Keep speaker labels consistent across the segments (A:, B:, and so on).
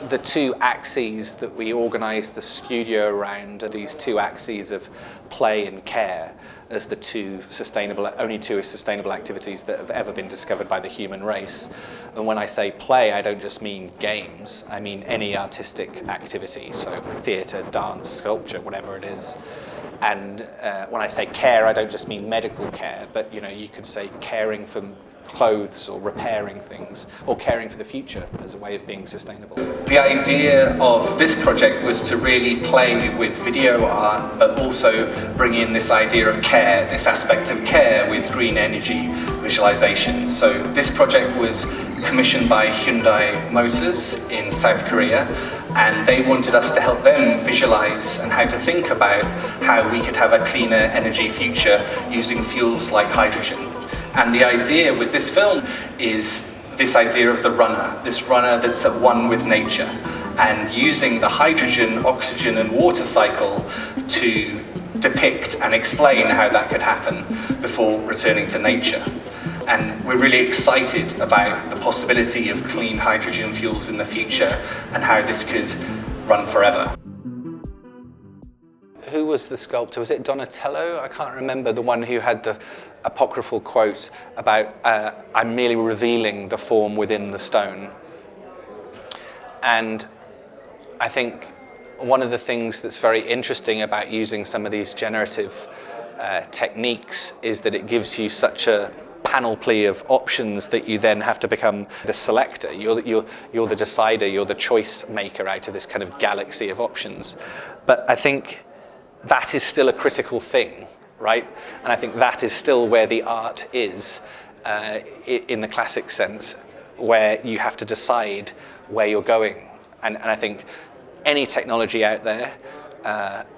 A: the two axes that we organise the studio around are these two axes of play and care as the only two sustainable activities that have ever been discovered by the human race. And when I say play, I don't just mean games, I mean any artistic activity, so theatre, dance, sculpture, whatever it is. And when I say care, I don't just mean medical care, but you could say caring for clothes or repairing things or caring for the future as a way of being sustainable. The idea of this project was to really play with video art, but also bring in this idea of care, this aspect of care with green energy visualization. So this project was commissioned by Hyundai Motors in South Korea, and they wanted us to help them visualize and how to think about how we could have a cleaner energy future using fuels like hydrogen. And the idea with this film is this idea of the runner, this runner that's at one with nature, and using the hydrogen, oxygen and water cycle to depict and explain how that could happen before returning to nature. And we're really excited about the possibility of clean hydrogen fuels in the future and how this could run forever. Who was the sculptor? Was it Donatello? I can't remember, the one who had the apocryphal quote about I'm merely revealing the form within the stone. And I think one of the things that's very interesting about using some of these generative techniques is that it gives you such a panoply of options that you then have to become the selector. You're the decider, you're the choice maker out of this kind of galaxy of options. But I think that is still a critical thing, right? And I think that is still where the art is, in the classic sense, where you have to decide where you're going. And I think any technology out there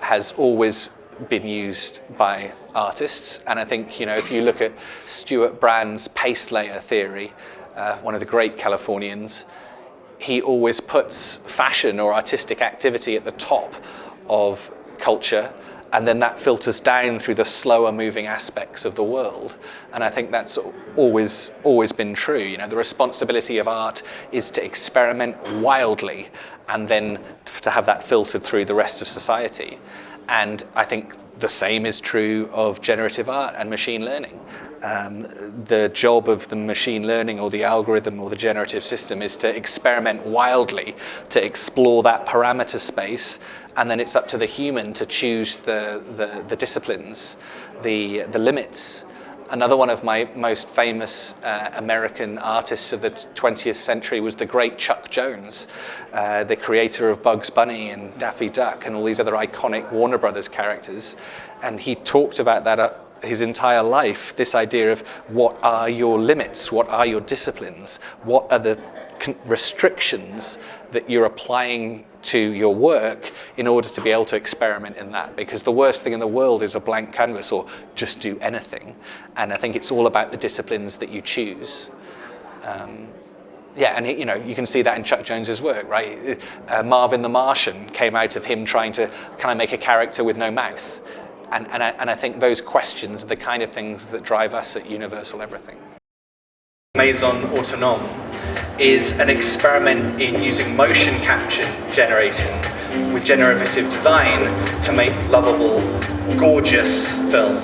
A: has always been used by artists. And I think, if you look at Stuart Brand's paste layer theory, one of the great Californians, he always puts fashion or artistic activity at the top of culture, and then that filters down through the slower moving aspects of the world. And I think that's always been true. The responsibility of art is to experiment wildly and then to have that filtered through the rest of society. And I think the same is true of generative art and machine learning. The job of the machine learning or the algorithm or the generative system is to experiment wildly, to explore that parameter space, and then it's up to the human to choose the disciplines, the limits. Another one of my most famous American artists of the 20th century was the great Chuck Jones, the creator of Bugs Bunny and Daffy Duck and all these other iconic Warner Brothers characters. And he talked about that his entire life, this idea of what are your limits, what are your disciplines, what are the restrictions that you're applying to your work in order to be able to experiment in that, because the worst thing in the world is a blank canvas or just do anything. And I think it's all about the disciplines that you choose. And you can see that in Chuck Jones's work, right? Marvin the Martian came out of him trying to kind of make a character with no mouth. And I think those questions are the kind of things that drive us at Universal Everything. Maison Autonome is an experiment in using motion capture generation with generative design to make lovable, gorgeous film.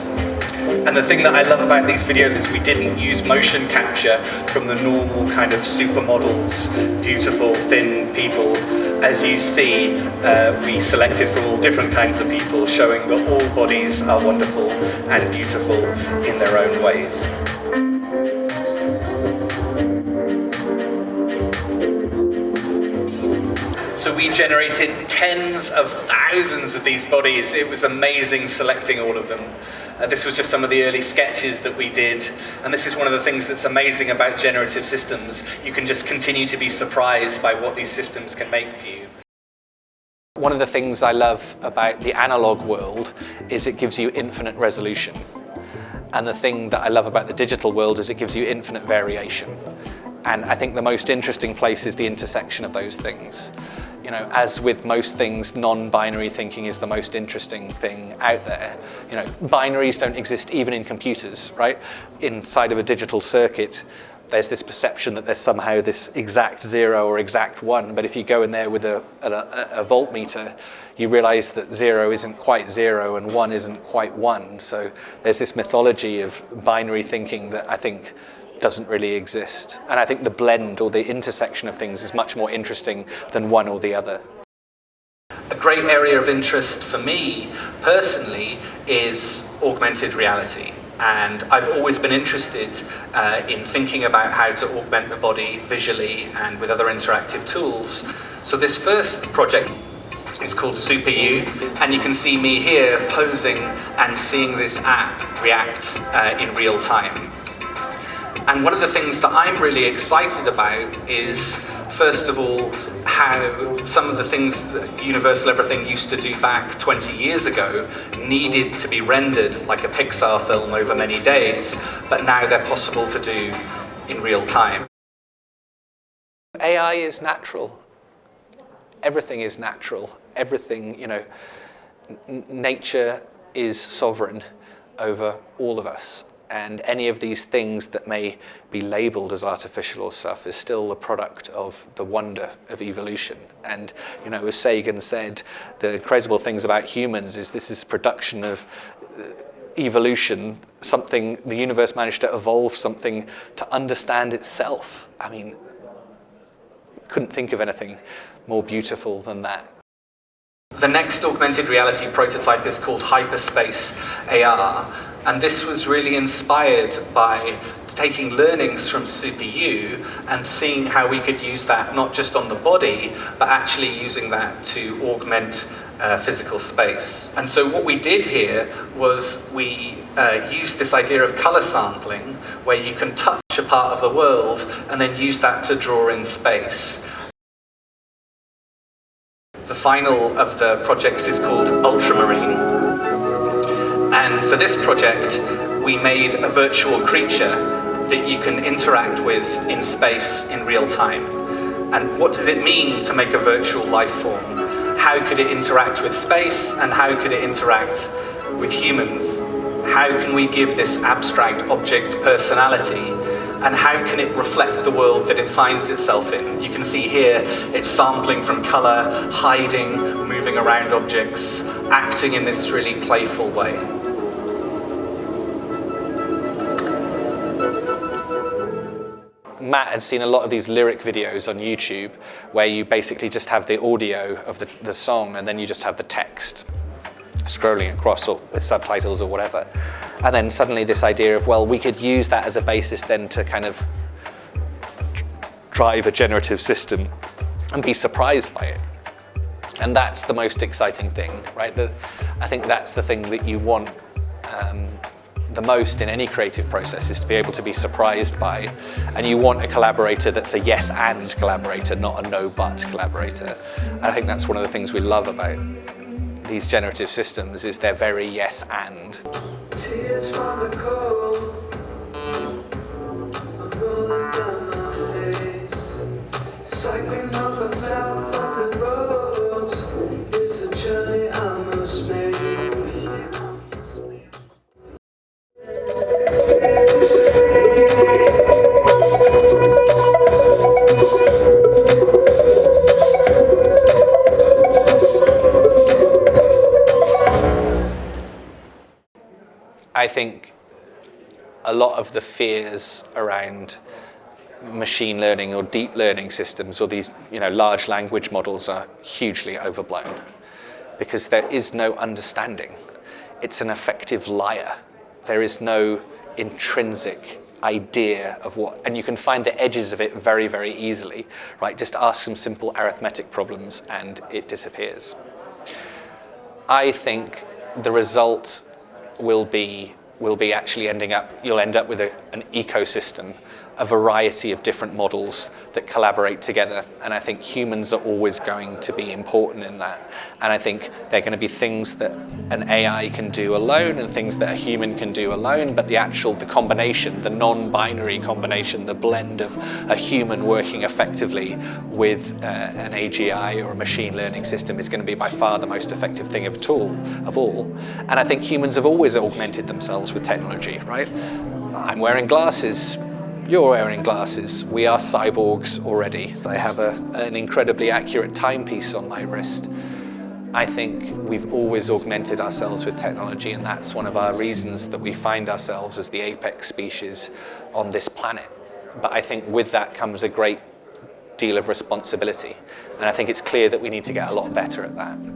A: And the thing that I love about these videos is we didn't use motion capture from the normal kind of supermodels, beautiful, thin people. As you see, we selected from all different kinds of people, showing that all bodies are wonderful and beautiful in their own ways. So we generated tens of thousands of these bodies. It was amazing selecting all of them. This was just some of the early sketches that we did. And this is one of the things that's amazing about generative systems. You can just continue to be surprised by what these systems can make for you. One of the things I love about the analog world is it gives you infinite resolution. And the thing that I love about the digital world is it gives you infinite variation. And I think the most interesting place is the intersection of those things. As with most things, non-binary thinking is the most interesting thing out there. Binaries don't exist even in computers, right? Inside of a digital circuit, there's this perception that there's somehow this exact 0 or exact 1, but if you go in there with a voltmeter, you realize that 0 isn't quite 0 and 1 isn't quite 1. So there's this mythology of binary thinking that I think doesn't really exist. And I think the blend or the intersection of things is much more interesting than one or the other. A great area of interest for me personally is augmented reality. And I've always been interested in thinking about how to augment the body visually and with other interactive tools. So this first project is called Super You, and you can see me here posing and seeing this app react in real time. And one of the things that I'm really excited about is, first of all, how some of the things that Universal Everything used to do back 20 years ago needed to be rendered like a Pixar film over many days, but now they're possible to do in real time. AI is natural. Everything is natural. Everything, nature is sovereign over all of us. And any of these things that may be labeled as artificial or stuff is still the product of the wonder of evolution. And, as Sagan said, the incredible things about humans is this is production of evolution, something, the universe managed to evolve something to understand itself. I mean, couldn't think of anything more beautiful than that. The next augmented reality prototype is called Hyperspace AR, and this was really inspired by taking learnings from Super You and seeing how we could use that not just on the body, but actually using that to augment physical space. And so what we did here was we used this idea of color sampling, where you can touch a part of the world and then use that to draw in space. The final of the projects is called Ultramarine. And for this project, we made a virtual creature that you can interact with in space in real time. And what does it mean to make a virtual life form? How could it interact with space, and how could it interact with humans? How can we give this abstract object personality? And how can it reflect the world that it finds itself in? You can see here it's sampling from color, hiding, moving around objects, acting in this really playful way. Matt had seen a lot of these lyric videos on YouTube where you basically just have the audio of the song and then you just have the text scrolling across, or with subtitles or whatever. And then suddenly this idea of, well, we could use that as a basis then to kind of drive a generative system and be surprised by it. And that's the most exciting thing, right? I think that's the thing that you want the most in any creative process, is to be able to be surprised by. And you want a collaborator that's a yes and collaborator, not a no but collaborator. And I think that's one of the things we love about these generative systems, is they're very yes and. Tears from the cold are rolling down my face. Cycling up and south on the roads is the journey I must make. I think a lot of the fears around machine learning or deep learning systems or these large language models are hugely overblown, because there is no understanding. It's an effective liar. There is no intrinsic idea of what, and you can find the edges of it very, very easily, right? Just ask some simple arithmetic problems and it disappears. I think the result will be actually you'll end up with an ecosystem, a variety of different models that collaborate together. And I think humans are always going to be important in that. And I think there are going to be things that an AI can do alone and things that a human can do alone, but the combination, the non-binary combination, the blend of a human working effectively with an AGI or a machine learning system is going to be by far the most effective thing of all. And I think humans have always augmented themselves with technology, right? I'm wearing glasses. You're wearing glasses. We are cyborgs already. I have an incredibly accurate timepiece on my wrist. I think we've always augmented ourselves with technology, and that's one of our reasons that we find ourselves as the apex species on this planet. But I think with that comes a great deal of responsibility, and I think it's clear that we need to get a lot better at that.